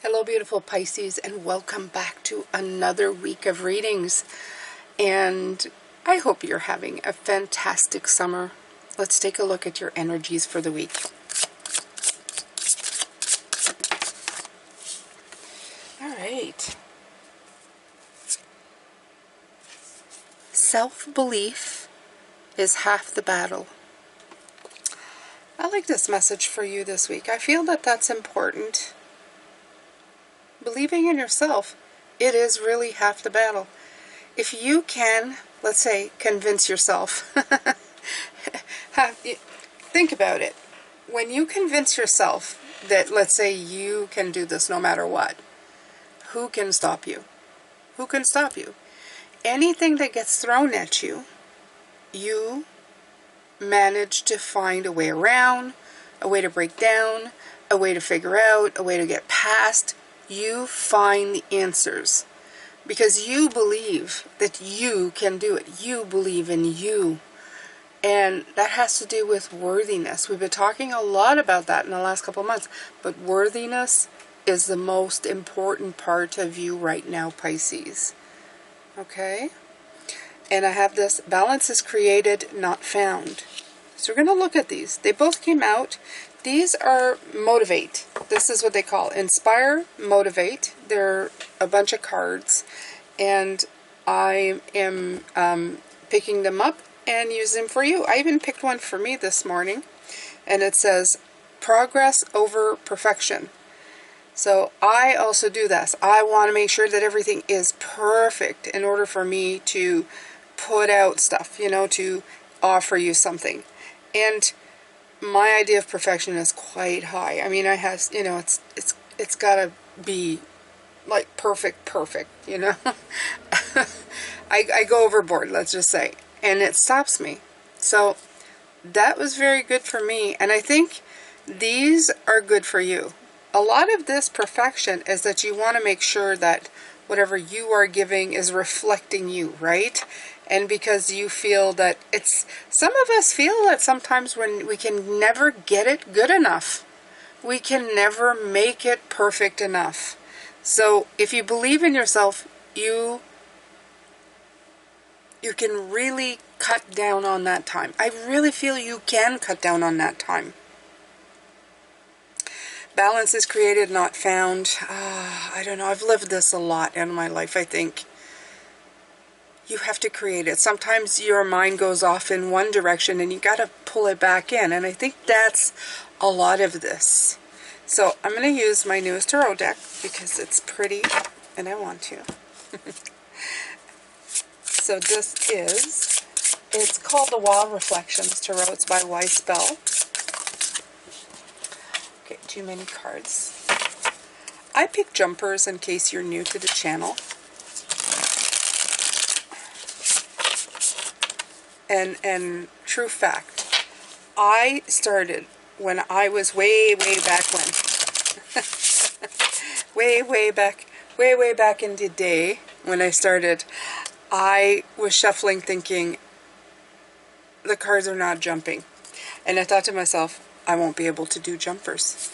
Hello, beautiful Pisces, and welcome back to another week of readings. And I hope you're having a fantastic summer. Let's take a look at your energies for the week. All right. Self-belief is half the battle. I like this message for you this week. I feel that that's important. Believing in yourself, it is really half the battle. If you can, let's say, convince yourself, think about it. When you convince yourself that, let's say, you can do this no matter what, who can stop you? Who can stop you? Anything that gets thrown at you, you manage to find a way around, a way to break down, a way to figure out, a way to get past. You find the answers because you believe that you can do it. You believe in you. And that has to do with worthiness. We've been talking a lot about that in the last couple of months. But worthiness is the most important part of you right now, Pisces. Okay? And I have this, balance is created, not found. So we're going to look at these. They both came out. These are motivate. This is what they call inspire, motivate. They're a bunch of cards. And I am picking them up and use them for you. I even picked one for me this morning. And it says, progress over perfection. So I also do this. I want to make sure that everything is perfect in order for me to put out stuff, you know, to offer you something. And my idea of perfection is quite high. I mean, I have, you know, it's got to be like perfect, you know. I go overboard, let's just say, and it stops me. So that was very good for me, and I think these are good for you. A lot of this perfection is that you want to make sure that whatever you are giving is reflecting you, right? And because you feel that it's, some of us feel that sometimes when we can never get it good enough. We can never make it perfect enough. So if you believe in yourself, you can really cut down on that time. I really feel you can cut down on that time. Balance is created, not found. I don't know. I've lived this a lot in my life, I think. You have to create it. Sometimes your mind goes off in one direction and you got to pull it back in. And I think that's a lot of this. So I'm going to use my newest tarot deck because it's pretty and I want to. So this is, it's called the Wild Reflections Tarot. It's by Wise Spell. Okay, too many cards. I pick jumpers in case you're new to the channel. And true fact, I started when I was way back when. way back in the day when I started, I was shuffling thinking, the cards are not jumping. And I thought to myself, I won't be able to do jumpers.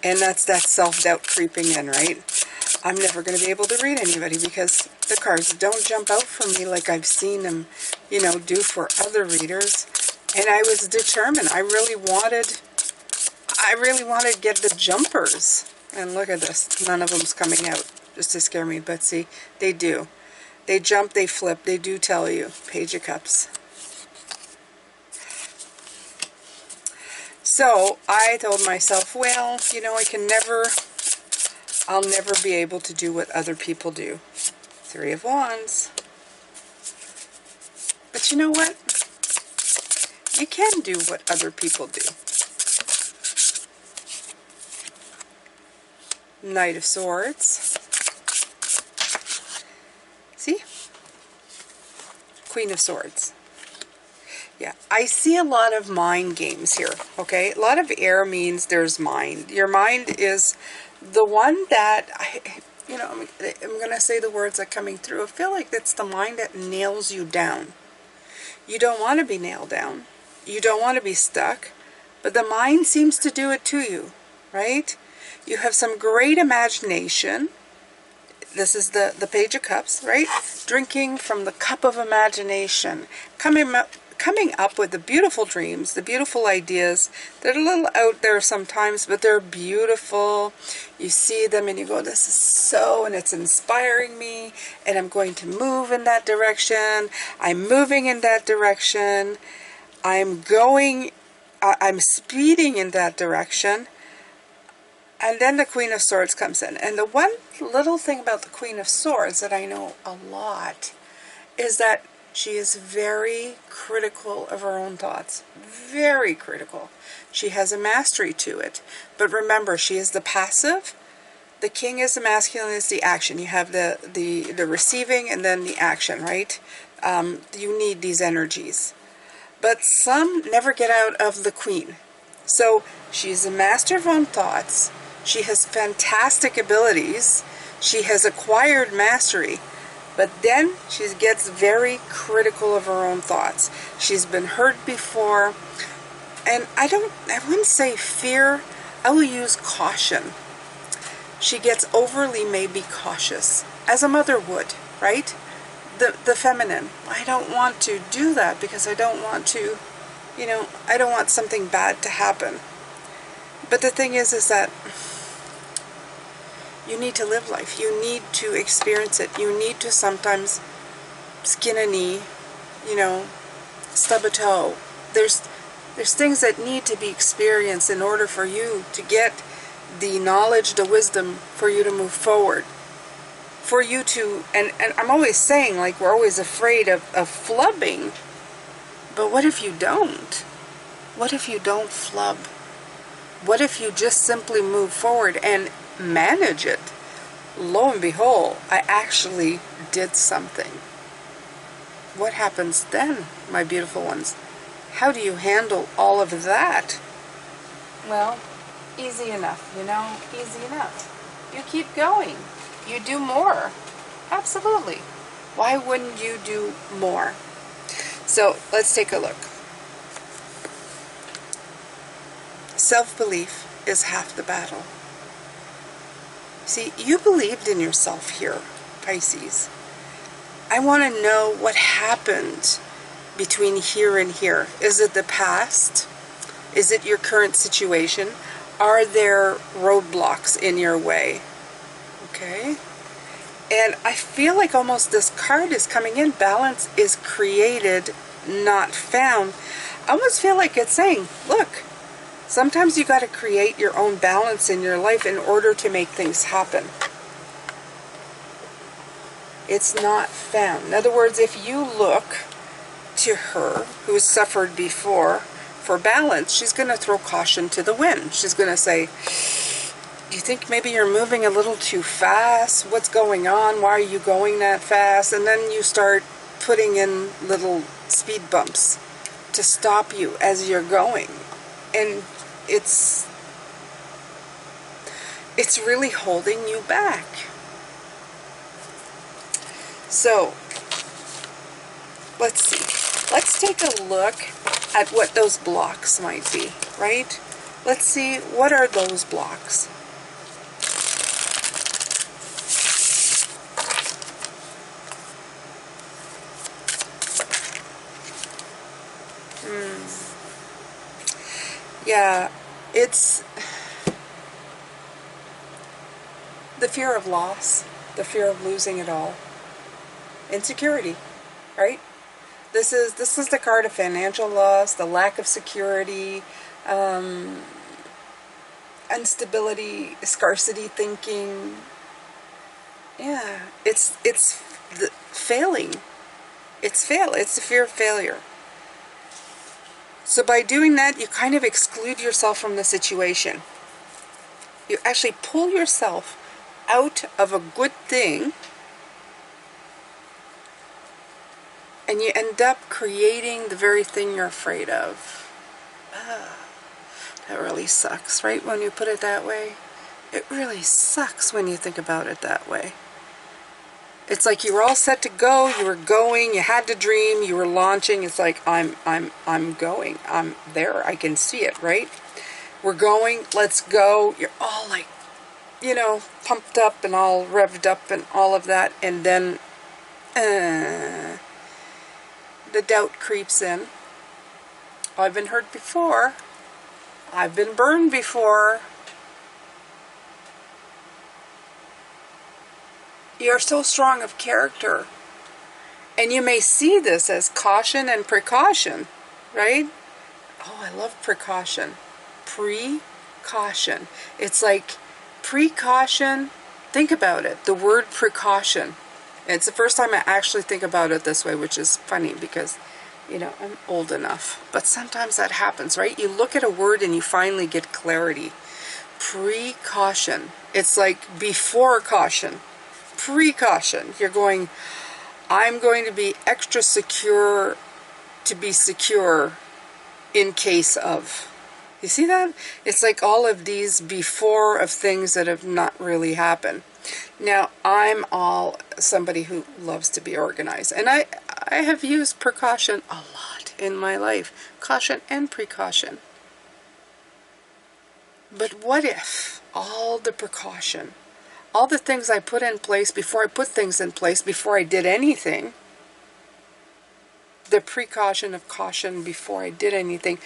And that's that self-doubt creeping in, right? I'm never going to be able to read anybody because the cards don't jump out for me like I've seen them, you know, do for other readers. And I was determined. I really wanted to get the jumpers. And look at this. None of them's coming out just to scare me. But see, they do. They jump, they flip. They do tell you. Page of Cups. So I told myself, well, you know, I'll never be able to do what other people do. Three of Wands. But you know what? You can do what other people do. Knight of Swords. See? Queen of Swords. Yeah, I see a lot of mind games here, okay? A lot of air means there's mind. Your mind is the one that, I'm going to say the words that are coming through. I feel like it's the mind that nails you down. You don't want to be nailed down. You don't want to be stuck. But the mind seems to do it to you, right? You have some great imagination. This is the Page of Cups, right? Drinking from the cup of imagination. Coming up with the beautiful dreams, the beautiful ideas. They're a little out there sometimes, but they're beautiful. You see them and you go, this is so, and it's inspiring me, and I'm going to move in that direction. I'm moving in that direction. I'm speeding in that direction. And then the Queen of Swords comes in. And the one little thing about the Queen of Swords that I know a lot is that she is very critical of her own thoughts. Very critical. She has a mastery to it. But remember, she is the passive. The King is the masculine, is the action. You have the receiving and then the action, right? You need these energies. But some never get out of the Queen. So she's a master of her own thoughts. She has fantastic abilities. She has acquired mastery. But then she gets very critical of her own thoughts. She's been hurt before. And I wouldn't say fear. I will use caution. She gets overly maybe cautious, as a mother would, right? The feminine. I don't want to do that because I don't want to, I don't want something bad to happen. But the thing is that you need to live life. You need to experience it. You need to sometimes skin a knee, stub a toe. There's things that need to be experienced in order for you to get the knowledge, the wisdom, for you to move forward. For you to, and I'm always saying, like, we're always afraid of flubbing. But what if you don't? What if you don't flub? What if you just simply move forward and manage it? Lo and behold, I actually did something. What happens then, my beautiful ones? How do you handle all of that? Well, easy enough, easy enough. You keep going. You do more. Absolutely. Why wouldn't you do more? So let's take a look. Self-belief is half the battle. See, you believed in yourself here, Pisces. I want to know what happened between here and here. Is it the past? Is it your current situation? Are there roadblocks in your way? Okay. And I feel like almost this card is coming in. Balance is created, not found. I almost feel like it's saying, look, sometimes you got to create your own balance in your life in order to make things happen. It's not found. In other words, if you look to her, who has suffered before, for balance, she's going to throw caution to the wind. She's going to say, you think maybe you're moving a little too fast? What's going on? Why are you going that fast? And then you start putting in little speed bumps to stop you as you're going. And it's really holding you back. So, let's see. Let's take a look at what those blocks might be, right? Let's see, what are those blocks? Yeah, it's the fear of loss, the fear of losing it all. Insecurity, right? This is the card of financial loss, the lack of security, instability, scarcity thinking. Yeah, it's the failing. It's the fear of failure. So by doing that, you kind of exclude yourself from the situation. You actually pull yourself out of a good thing, and you end up creating the very thing you're afraid of. That really sucks, right? When you put it that way. It really sucks when you think about it that way. It's like you were all set to go, you were going, you had the dream, you were launching. It's like, I'm going, I'm there, I can see it, right? We're going, let's go. You're all like you know, pumped up and all revved up and all of that, and then the doubt creeps in. I've been hurt before. I've been burned before. You're so strong of character. And you may see this as caution and precaution, right? Oh, I love precaution. Precaution. It's like precaution. Think about it. The word precaution. It's the first time I actually think about it this way, which is funny because, you know, I'm old enough. But sometimes that happens, right? You look at a word and you finally get clarity. Precaution. It's like before caution. Precaution. You're going, I'm going to be extra secure to be secure in case of. You see that? It's like all of these before of things that have not really happened. Now, I'm all somebody who loves to be organized. And I have used precaution a lot in my life. Caution and precaution. But what if all the precaution, all the things I put in place before I put things in place, before I did anything, the precaution of caution before I did anything,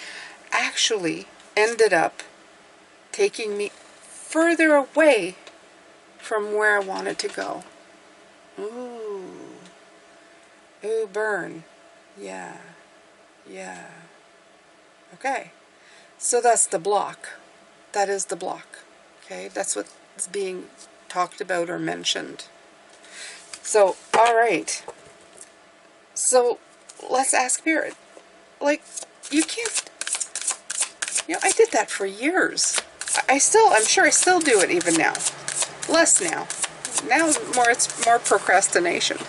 actually ended up taking me further away from where I wanted to go. Ooh. Ooh, burn. Yeah. Yeah. Okay. So that's the block. That is the block. Okay? That's what's being talked about or mentioned. So, all right. So, let's ask Spirit. Like, you can't, you know, I did that for years. I'm sure I still do it even now. Less now. Now it's more procrastination.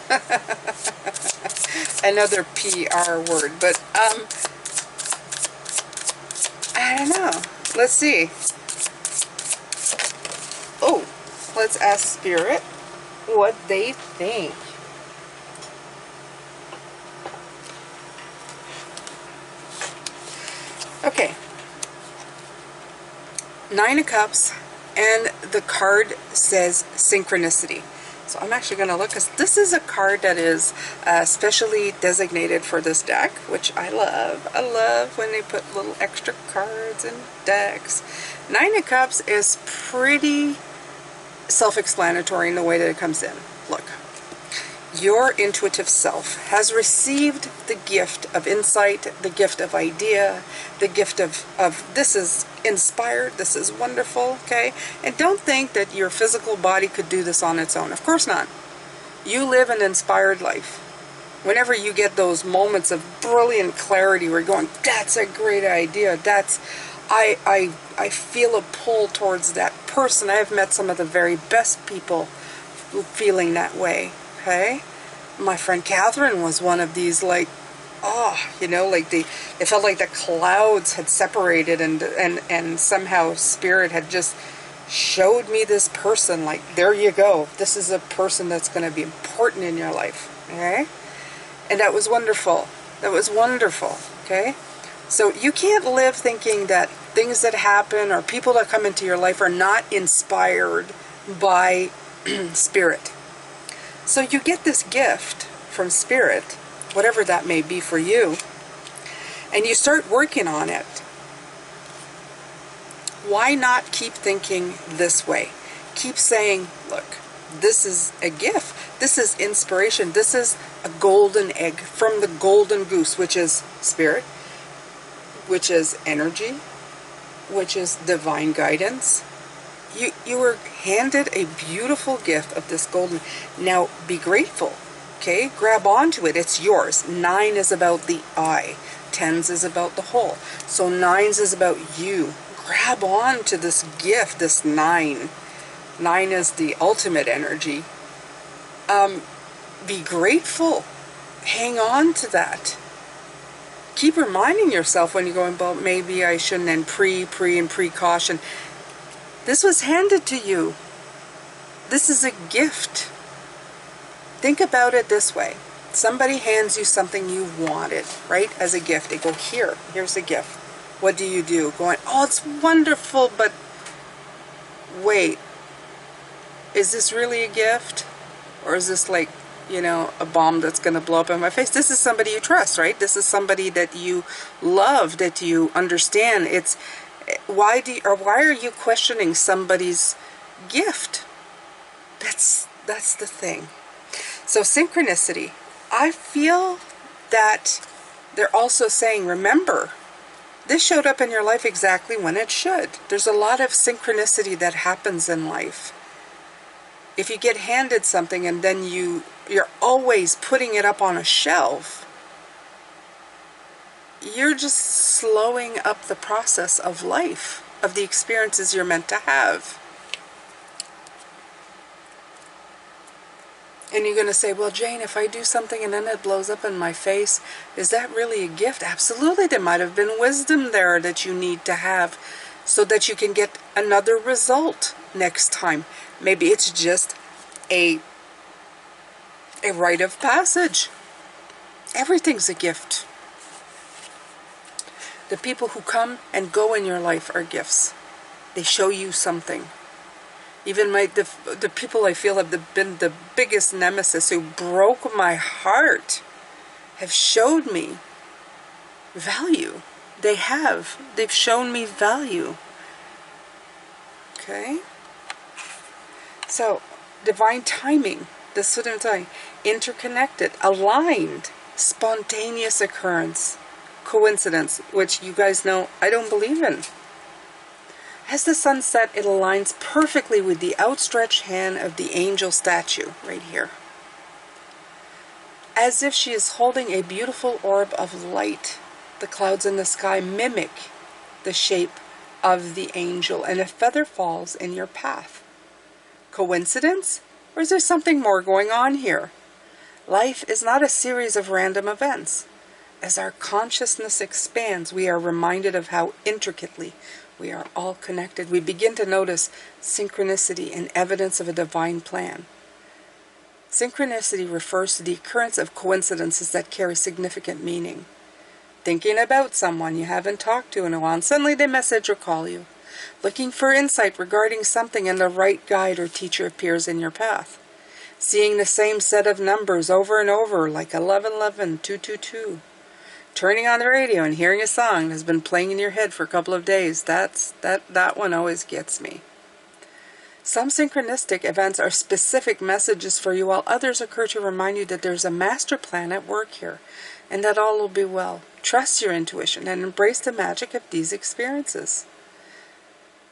Another PR word, but, I don't know. Let's see. Oh, let's ask Spirit what they think. Okay. 9 of Cups, and the card says Synchronicity. So I'm actually going to look, because this is a card that is specially designated for this deck, which I love. I love when they put little extra cards in decks. 9 of Cups is pretty self-explanatory in the way that it comes in. Look. Your intuitive self has received the gift of insight, the gift of idea, the gift of this is inspired, this is wonderful, okay? And don't think that your physical body could do this on its own. Of course not. You live an inspired life. Whenever you get those moments of brilliant clarity where you're going, that's a great idea, that's, I feel a pull towards that person. I have met some of the very best people feeling that way. Okay, my friend Catherine was one of these, like, you know, like it felt like the clouds had separated, and somehow Spirit had just showed me this person, like, there you go, this is a person that's going to be important in your life. Okay, and that was wonderful. That was wonderful. Okay, so you can't live thinking that things that happen or people that come into your life are not inspired by Spirit. So you get this gift from Spirit, whatever that may be for you, and you start working on it. Why not keep thinking this way? Keep saying, look, this is a gift. This is inspiration. This is a golden egg from the golden goose, which is Spirit, which is energy, which is divine guidance. You were handed a beautiful gift of this golden. Now, be grateful, okay? Grab onto it. It's yours. 9 is about the I. 10s is about the whole. So 9s is about you. Grab on to this gift, this 9. 9 is the ultimate energy. Be grateful. Hang on to that. Keep reminding yourself when you're going, well, maybe I shouldn't, and precaution. This was handed to you. This is a gift. Think about it this way. Somebody hands you something you wanted, right, as a gift. They go, here's a gift. What do? Going, oh, it's wonderful, but wait. is this really a gift? Or is this like, you know, a bomb that's going to blow up in my face? This is somebody you trust, right? This is somebody that you love, that you understand. It's why are you questioning somebody's gift? That's the thing. So synchronicity. I feel that they're also saying, remember, this showed up in your life exactly when it should. There's a lot of synchronicity that happens in life. If you get handed something and then you're always putting it up on a shelf, you're just slowing up the process of life, of the experiences you're meant to have. And you're going to say, well, Jane, if I do something and then it blows up in my face, is that really a gift? Absolutely. There might have been wisdom there that you need to have so that you can get another result next time. Maybe it's just a rite of passage. Everything's a gift. The people who come and go in your life are gifts. They show you something. Even the people I feel have been the biggest nemesis, who broke my heart, have showed me value. They have. They've shown me value. Okay? So, divine timing. This is what I'm saying. Interconnected, aligned, spontaneous occurrence, coincidence, which you guys know I don't believe in. As the sun set, it aligns perfectly with the outstretched hand of the angel statue right here. As if she is holding a beautiful orb of light, the clouds in the sky mimic the shape of the angel, and a feather falls in your path. Coincidence? Or is there something more going on here? Life is not a series of random events. As our consciousness expands, we are reminded of how intricately we are all connected. We begin to notice synchronicity and evidence of a divine plan. Synchronicity refers to the occurrence of coincidences that carry significant meaning. Thinking about someone you haven't talked to in a while, and suddenly they message or call you. Looking for insight regarding something, and the right guide or teacher appears in your path. Seeing the same set of numbers over and over, like 1111, 222. Turning on the radio and hearing a song that has been playing in your head for a couple of days. That one always gets me. Some synchronistic events are specific messages for you, while others occur to remind you that there's a master plan at work here, and that all will be well. Trust your intuition and embrace the magic of these experiences.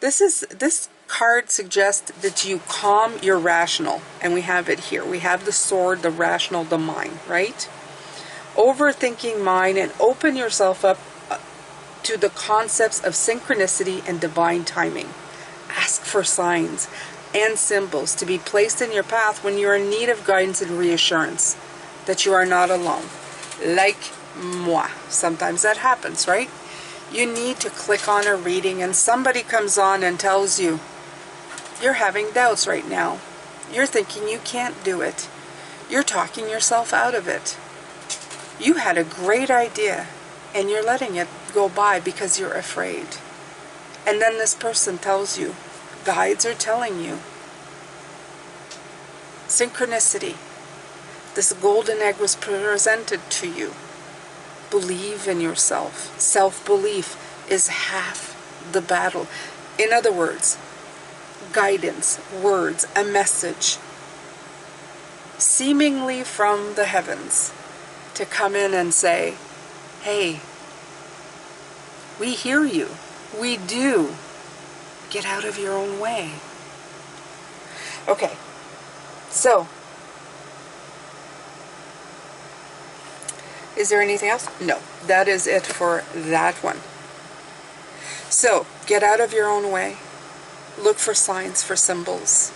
This card suggests that you calm your rational, and we have it here. We have the sword, the rational, the mind, right? Overthinking mind, and open yourself up to the concepts of synchronicity and divine timing. Ask for signs and symbols to be placed in your path when you are in need of guidance and reassurance that you are not alone. Like moi. Sometimes that happens, right? You need to click on a reading and somebody comes on and tells you, you're having doubts right now. You're thinking you can't do it. You're talking yourself out of it. You had a great idea and you're letting it go by because you're afraid. And then this person tells you, guides are telling you. Synchronicity. This golden egg was presented to you. Believe in yourself. Self-belief is half the battle. In other words, guidance, words, a message, seemingly from the heavens, to come in and say, hey, we hear you. We do. Get out of your own way. Okay, so, is there anything else? No, that is it for that one. So, get out of your own way. Look for signs, for symbols.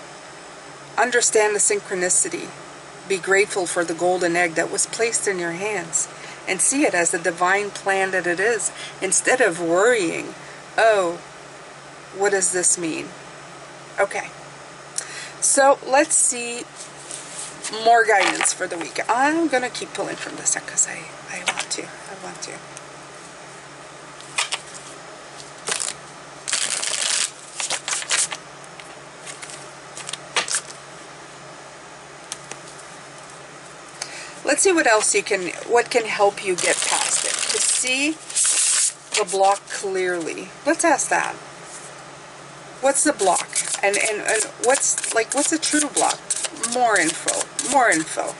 Understand the synchronicity. Be grateful for the golden egg that was placed in your hands, and see it as the divine plan that it is, instead of worrying, oh, what does this mean? Okay, so let's see more guidance for the week. I'm going to keep pulling from this deck because I want to. Let's see what else what can help you get past it. To see the block clearly. Let's ask that. What's the block? And what's a true block? More info. More info.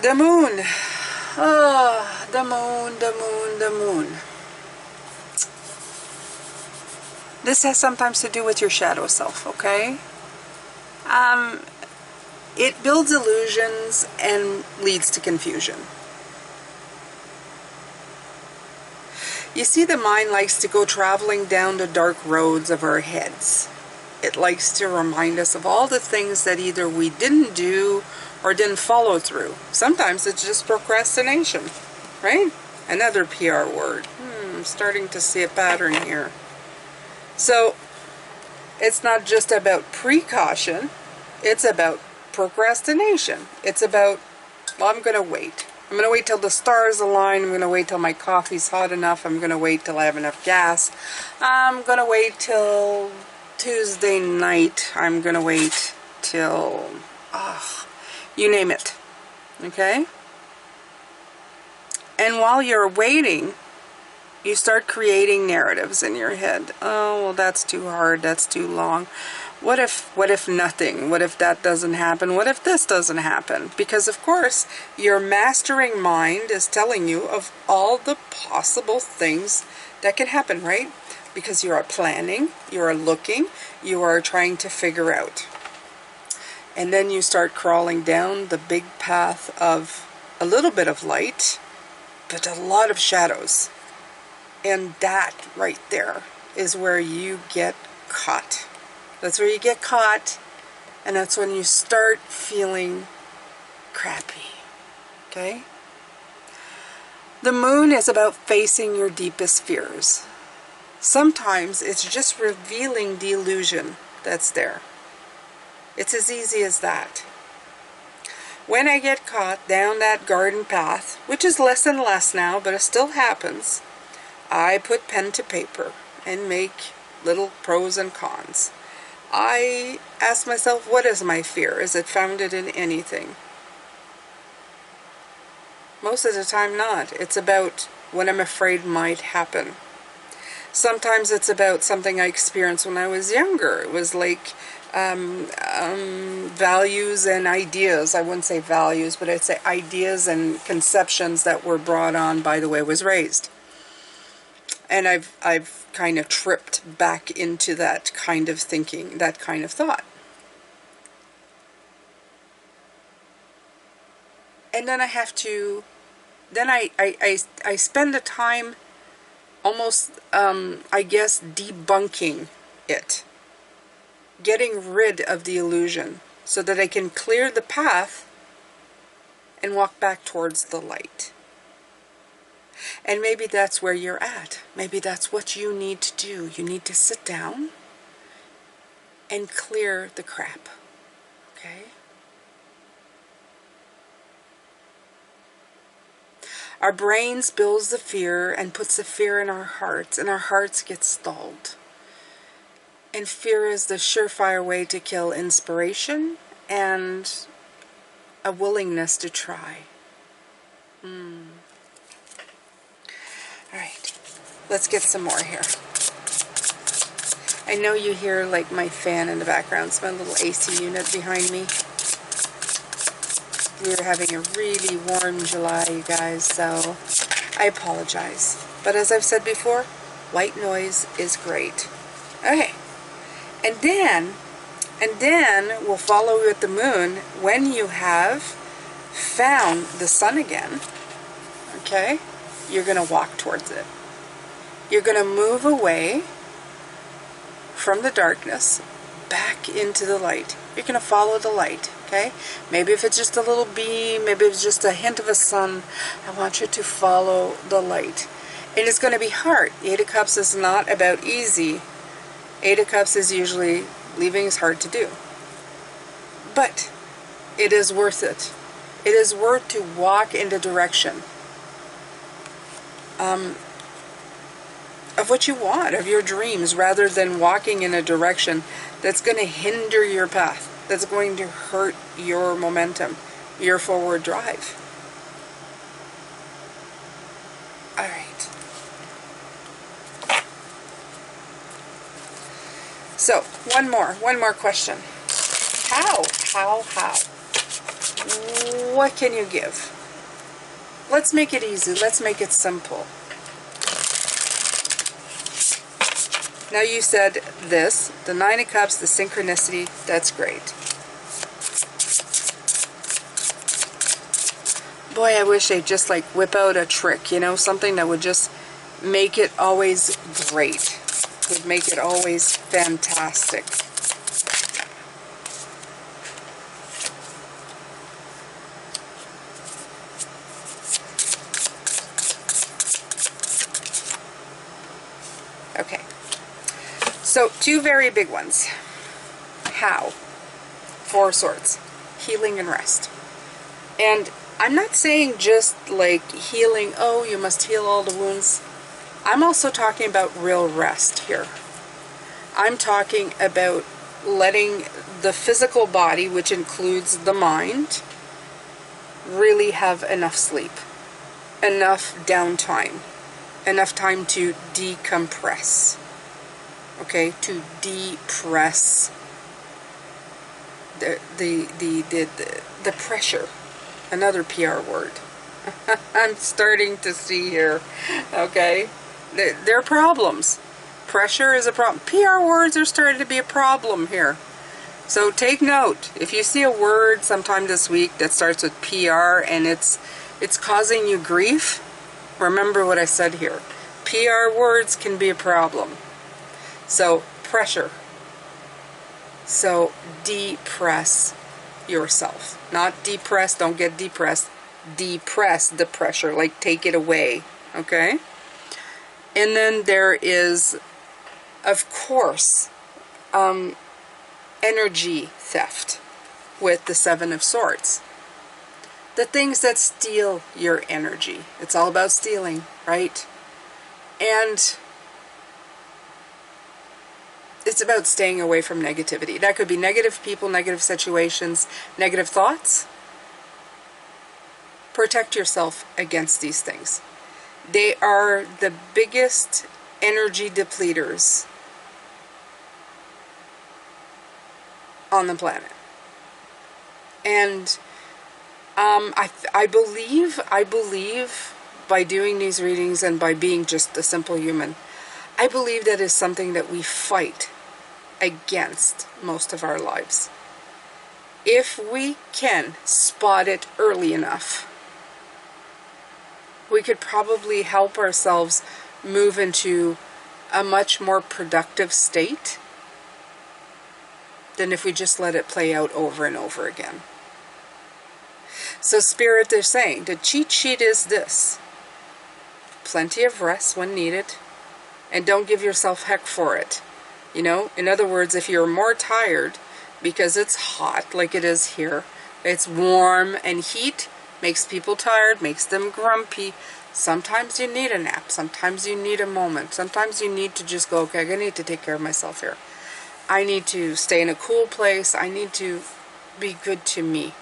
The moon. Oh, the moon, the moon, the moon. This has sometimes to do with your shadow self, okay? It builds illusions and leads to confusion. You see, the mind likes to go traveling down the dark roads of our heads. It likes to remind us of all the things that either we didn't do or didn't follow through. Sometimes it's just procrastination, right? Another PR word. I'm starting to see a pattern here. So, it's not just about precaution, it's about procrastination. It's about, well, I'm going to wait. I'm going to wait till the stars align. I'm going to wait till my coffee's hot enough. I'm going to wait till I have enough gas. I'm going to wait till Tuesday night. I'm going to wait till, you name it. Okay? And while you're waiting, you start creating narratives in your head. Oh, well, that's too hard. That's too long. What if nothing? What if that doesn't happen? What if this doesn't happen? Because, of course, your mastering mind is telling you of all the possible things that can happen, right? Because you are planning, you are looking, you are trying to figure out. And then you start crawling down the big path of a little bit of light, but a lot of shadows. And that right there is where you get caught. That's where you get caught, and that's when you start feeling crappy. Okay? The moon is about facing your deepest fears. Sometimes it's just revealing the illusion that's there. It's as easy as that. When I get caught down that garden path, which is less and less now, but it still happens, I put pen to paper and make little pros and cons. I ask myself, what is my fear? Is it founded in anything? Most of the time not. It's about what I'm afraid might happen. Sometimes it's about something I experienced when I was younger. It was like values and ideas. I wouldn't say values, but I'd say ideas and conceptions that were brought on by the way I was raised. And I've kind of tripped back into that kind of thinking, that kind of thought. And then I have to, then I spend the time almost, I guess, debunking it. Getting rid of the illusion so that I can clear the path and walk back towards the light. And maybe that's where you're at. Maybe that's what you need to do. You need to sit down and clear the crap. Okay? Our brains builds the fear and puts the fear in our hearts, and our hearts get stalled. And fear is the surefire way to kill inspiration and a willingness to try. Alright, let's get some more here. I know you hear like my fan in the background. It's my little AC unit behind me. We're having a really warm July, you guys, so I apologize. But as I've said before, white noise is great. Okay, and then we'll follow with the moon when you have found the sun again. Okay? You're going to walk towards it. You're going to move away from the darkness back into the light. You're going to follow the light, okay? Maybe if it's just a little beam, maybe it's just a hint of a sun, I want you to follow the light. And it's going to be hard. Eight of Cups is not about easy. Eight of Cups is usually leaving is hard to do. But it is worth it. It is worth to walk in the direction. of what you want, of your dreams, rather than walking in a direction that's going to hinder your path, that's going to hurt your momentum, your forward drive. All right. So, one more question. How? What can you give? Let's make it easy. Let's make it simple. Now you said this, the Nine of Cups, the Synchronicity, that's great. Boy, I wish they'd just like whip out a trick, you know, something that would just make it always great. Would make it always fantastic. Okay. So, two very big ones. How? Four Swords. Healing and rest. And I'm not saying just like healing, oh, you must heal all the wounds. I'm also talking about real rest here. I'm talking about letting the physical body, which includes the mind, really have enough sleep, enough downtime, enough time to decompress. Okay, to depress the pressure. Another PR word. I'm starting to see here. Okay, there are problems. Pressure is a problem. PR words are starting to be a problem here. So take note. If you see a word sometime this week that starts with PR and it's causing you grief, remember what I said here. PR words can be a problem. So, pressure. So, depress yourself. Not depress, don't get depressed. Depress the pressure, like take it away. Okay? And then there is, of course, energy theft with the Seven of Swords. The things that steal your energy. It's all about stealing, right? And it's about staying away from negativity. That could be negative people, negative situations, negative thoughts. Protect yourself against these things. They are the biggest energy depleters on the planet. And I believe by doing these readings and by being just a simple human, I believe that is something that we fight against most of our lives. If we can spot it early enough, we could probably help ourselves move into a much more productive state than if we just let it play out over and over again. So Spirit, they're saying, the cheat sheet is this. Plenty of rest when needed, and don't give yourself heck for it. You know, in other words, if you're more tired because it's hot, like it is here, it's warm, and heat makes people tired, makes them grumpy. Sometimes you need a nap. Sometimes you need a moment. Sometimes you need to just go, okay, I need to take care of myself here. I need to stay in a cool place. I need to be good to me.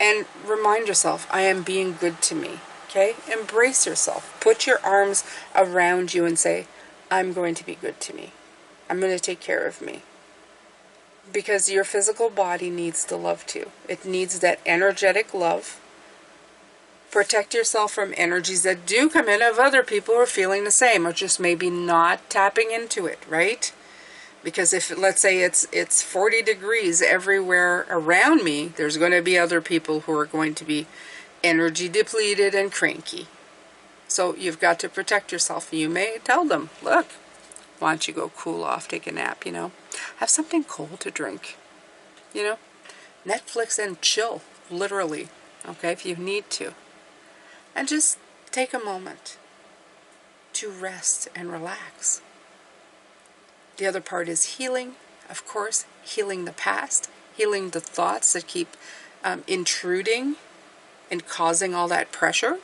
And remind yourself, I am being good to me. Okay? Embrace yourself. Put your arms around you and say, I'm going to be good to me. I'm going to take care of me. Because your physical body needs the love too. It needs that energetic love. Protect yourself from energies that do come in of other people who are feeling the same, or just maybe not tapping into it, right? Because if, let's say, it's 40 degrees everywhere around me, there's going to be other people who are going to be energy depleted and cranky. So you've got to protect yourself. You may tell them, look, why don't you go cool off, take a nap, you know? Have something cold to drink, you know? Netflix and chill, literally, okay, if you need to. And just take a moment to rest and relax. The other part is healing, of course, healing the past, healing the thoughts that keep intruding and causing all that pressure,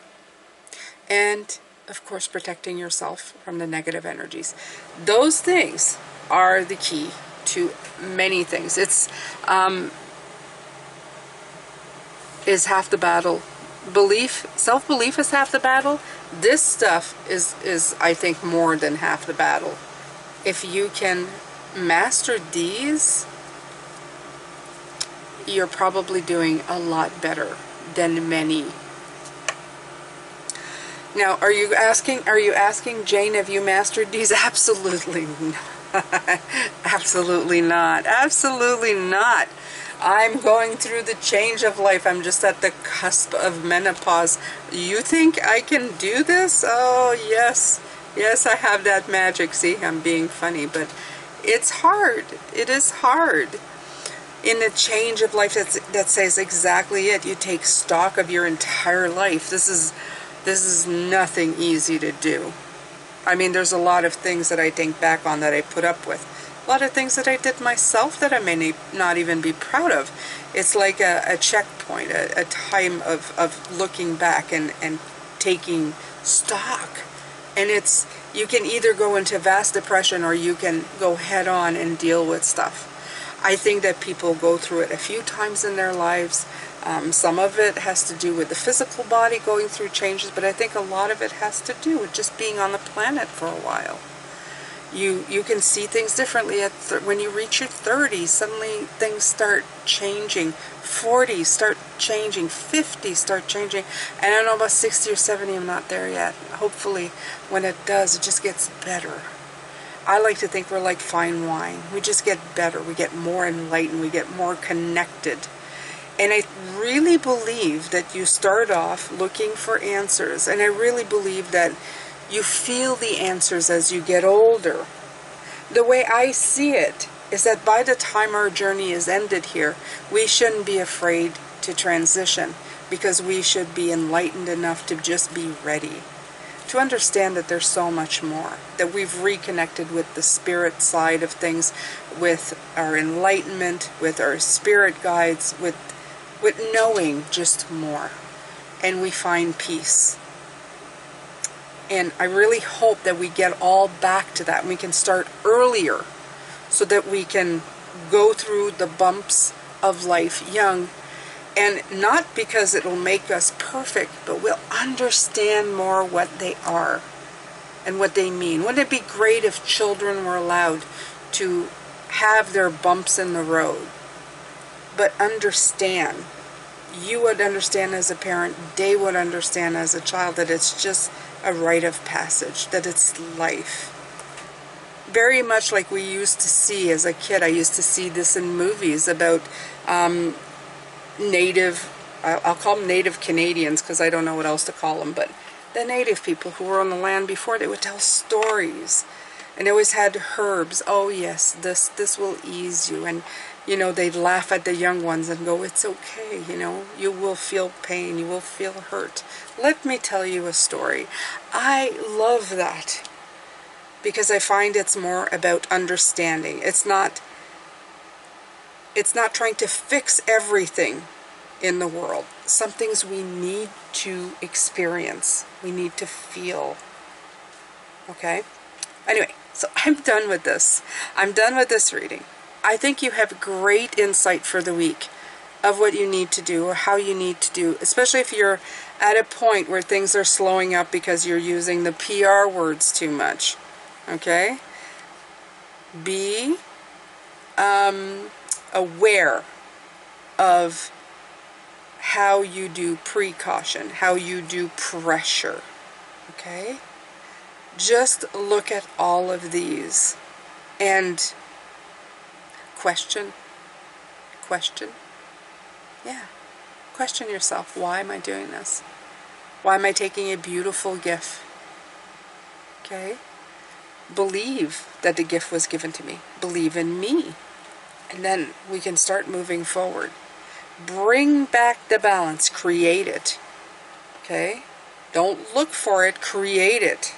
and of course, protecting yourself from the negative energies. Those things are the key to many things. It's is half the battle. Self-belief is half the battle. This stuff is I think more than half the battle. If you can master these, you're probably doing a lot better than many. Now, are you asking, Jane, have you mastered these? Absolutely not. Absolutely not. Absolutely not. I'm going through the change of life. I'm just at the cusp of menopause. You think I can do this? Oh, yes. Yes, I have that magic. See, I'm being funny, but it's hard. It is hard. In the change of life, that says exactly it. You take stock of your entire life. This is nothing easy to do. I mean, there's a lot of things that I think back on that I put up with. A lot of things that I did myself that I may not even be proud of. It's like a checkpoint, a time of looking back and taking stock. And you can either go into vast depression or you can go head on and deal with stuff. I think that people go through it a few times in their lives. Some of it has to do with the physical body going through changes, but I think a lot of it has to do with just being on the planet for a while. You can see things differently when you reach your 30s. Suddenly things start changing. 40s start changing. 50s start changing. And I don't know about 60 or 70. I'm not there yet. Hopefully, when it does, it just gets better. I like to think we're like fine wine. We just get better. We get more enlightened. We get more connected. And I really believe that you start off looking for answers. And I really believe that you feel the answers as you get older. The way I see it is that by the time our journey is ended here, we shouldn't be afraid to transition, because we should be enlightened enough to just be ready. To understand that there's so much more, that we've reconnected with the spirit side of things, with our enlightenment, with our spirit guides, with knowing just more, and we find peace. And I really hope that we get all back to that, and we can start earlier so that we can go through the bumps of life young. And not because it'll make us perfect, but we'll understand more what they are and what they mean. Wouldn't it be great if children were allowed to have their bumps in the road, but understand? You would understand as a parent, they would understand as a child, that it's just a rite of passage, that it's life. Very much like we used to see as a kid. I used to see this in movies about Native, I'll call them Native Canadians because I don't know what else to call them, but the Native people who were on the land before, they would tell stories. And they always had herbs. Oh yes, this will ease you. And you know, they'd laugh at the young ones and go, it's okay, you know, you will feel pain, you will feel hurt. Let me tell you a story. I love that because I find it's more about understanding. It's not trying to fix everything in the world. Some things we need to experience. We need to feel. Okay? Anyway, so I'm done with this. I'm done with this reading. I think you have great insight for the week of what you need to do or how you need to do, especially if you're at a point where things are slowing up because you're using the PR words too much. Okay? Be aware of how you do precaution, how you do pressure. Okay? Just look at all of these and question. Yeah. Question yourself. Why am I doing this? Why am I taking a beautiful gift? Okay? Believe that the gift was given to me. Believe in me. And then we can start moving forward. Bring back the balance. Create it. Okay? Don't look for it. Create it.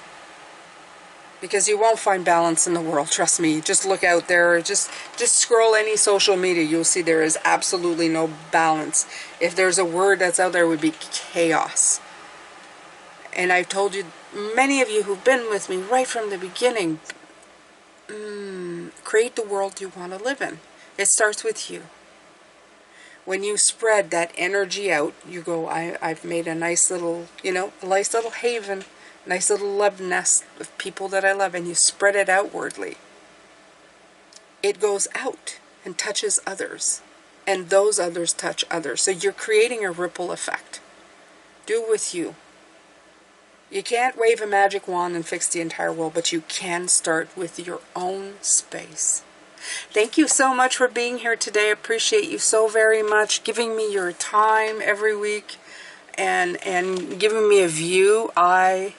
Because you won't find balance in the world, trust me. Just look out there, just scroll any social media, you'll see there is absolutely no balance. If there's a word that's out there, it would be chaos. And I've told you many of you who've been with me right from the beginning, create the world you want to live in. It starts with you. When you spread that energy out, you go, I've made a nice little, a nice little haven, nice little love nest of people that I love, and you spread it outwardly. It goes out and touches others, and those others touch others. So you're creating a ripple effect. Do it with you. You can't wave a magic wand and fix the entire world, but you can start with your own space. Thank you so much for being here today. I appreciate you so very much, giving me your time every week and giving me a view. I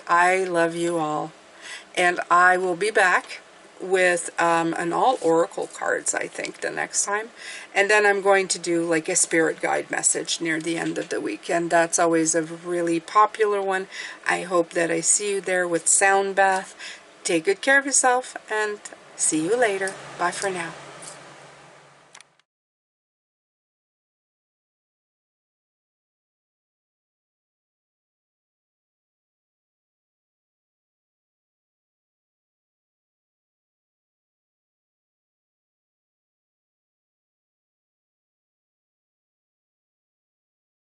love you all. And I will be back with an all oracle cards, I think, the next time. And then I'm going to do like a spirit guide message near the end of the week. And that's always a really popular one. I hope that I see you there with Sound Bath. Take good care of yourself and see you later. Bye for now.